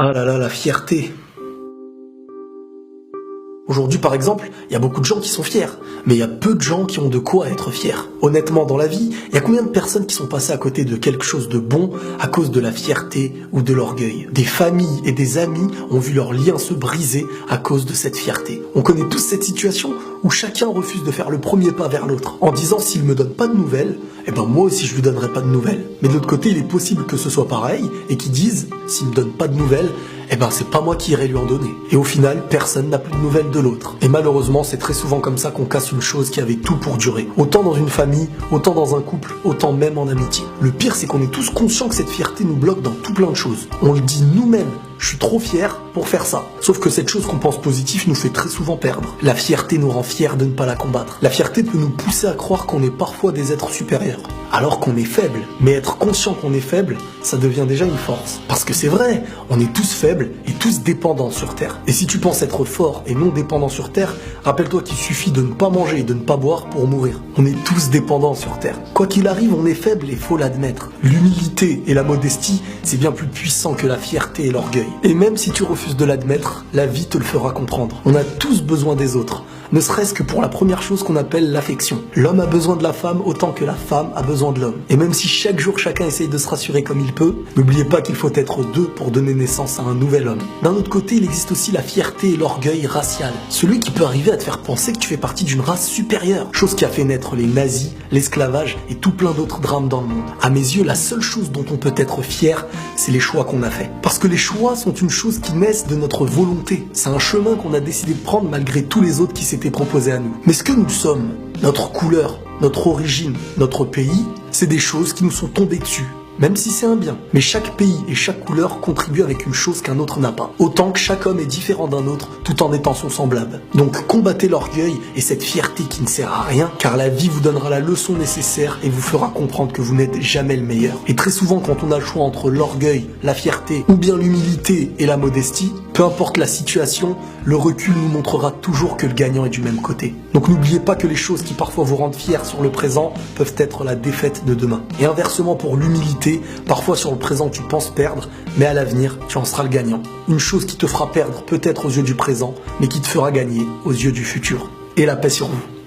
Ah là là, la fierté. Aujourd'hui, par exemple, il y a beaucoup de gens qui sont fiers, mais il y a peu de gens qui ont de quoi être fiers. Honnêtement, dans la vie, il y a combien de personnes qui sont passées à côté de quelque chose de bon à cause de la fierté ou de l'orgueil? Des familles et des amis ont vu leurs liens se briser à cause de cette fierté. On connaît tous cette situation où chacun refuse de faire le premier pas vers l'autre, en disant s'il me donne pas de nouvelles, eh ben moi aussi je lui donnerai pas de nouvelles. Mais de l'autre côté, il est possible que ce soit pareil, et qu'ils disent, s'il me donne pas de nouvelles, eh ben c'est pas moi qui irai lui en donner. Et au final, personne n'a plus de nouvelles de l'autre. Et malheureusement, c'est très souvent comme ça qu'on casse une chose qui avait tout pour durer. Autant dans une famille, autant dans un couple, autant même en amitié. Le pire, c'est qu'on est tous conscients que cette fierté nous bloque dans tout plein de choses. On le dit nous-mêmes. Je suis trop fier pour faire ça. Sauf que cette chose qu'on pense positive nous fait très souvent perdre. La fierté nous rend fiers de ne pas la combattre. La fierté peut nous pousser à croire qu'on est parfois des êtres supérieurs, alors qu'on est faible. Mais être conscient qu'on est faible, ça devient déjà une force. Parce que c'est vrai, on est tous faibles et tous dépendants sur Terre. Et si tu penses être fort et non dépendant sur Terre, rappelle-toi qu'il suffit de ne pas manger et de ne pas boire pour mourir. On est tous dépendants sur Terre. Quoi qu'il arrive, on est faible et faut l'admettre. L'humilité et la modestie, c'est bien plus puissant que la fierté et l'orgueil. Et même si tu refuses de l'admettre, la vie te le fera comprendre. On a tous besoin des autres, ne serait-ce que pour la première chose qu'on appelle l'affection. L'homme a besoin de la femme autant que la femme a besoin de l'homme. Et même si chaque jour chacun essaye de se rassurer comme il peut, n'oubliez pas qu'il faut être deux pour donner naissance à un nouvel homme. D'un autre côté, il existe aussi la fierté et l'orgueil racial. Celui qui peut arriver à te faire penser que tu fais partie d'une race supérieure. Chose qui a fait naître les nazis, l'esclavage et tout plein d'autres drames dans le monde. À mes yeux, la seule chose dont on peut être fier, c'est les choix qu'on a faits. Parce que les choix sont une chose qui naissent de notre volonté. C'est un chemin qu'on a décidé de prendre malgré tous les autres qui s'étaient proposés à nous. Mais ce que nous sommes, notre couleur, notre origine, notre pays, c'est des choses qui nous sont tombées dessus. Même si c'est un bien. Mais chaque pays et chaque couleur contribue avec une chose qu'un autre n'a pas. Autant que chaque homme est différent d'un autre, tout en étant son semblable. Donc combattez l'orgueil et cette fierté qui ne sert à rien, car la vie vous donnera la leçon nécessaire et vous fera comprendre que vous n'êtes jamais le meilleur. Et très souvent, quand on a le choix entre l'orgueil, la fierté, ou bien l'humilité et la modestie, peu importe la situation, le recul nous montrera toujours que le gagnant est du même côté. Donc n'oubliez pas que les choses qui parfois vous rendent fiers sur le présent peuvent être la défaite de demain. Et inversement pour l'humilité, parfois sur le présent tu penses perdre, mais à l'avenir tu en seras le gagnant. Une chose qui te fera perdre peut-être aux yeux du présent, mais qui te fera gagner aux yeux du futur. Et la paix sur vous.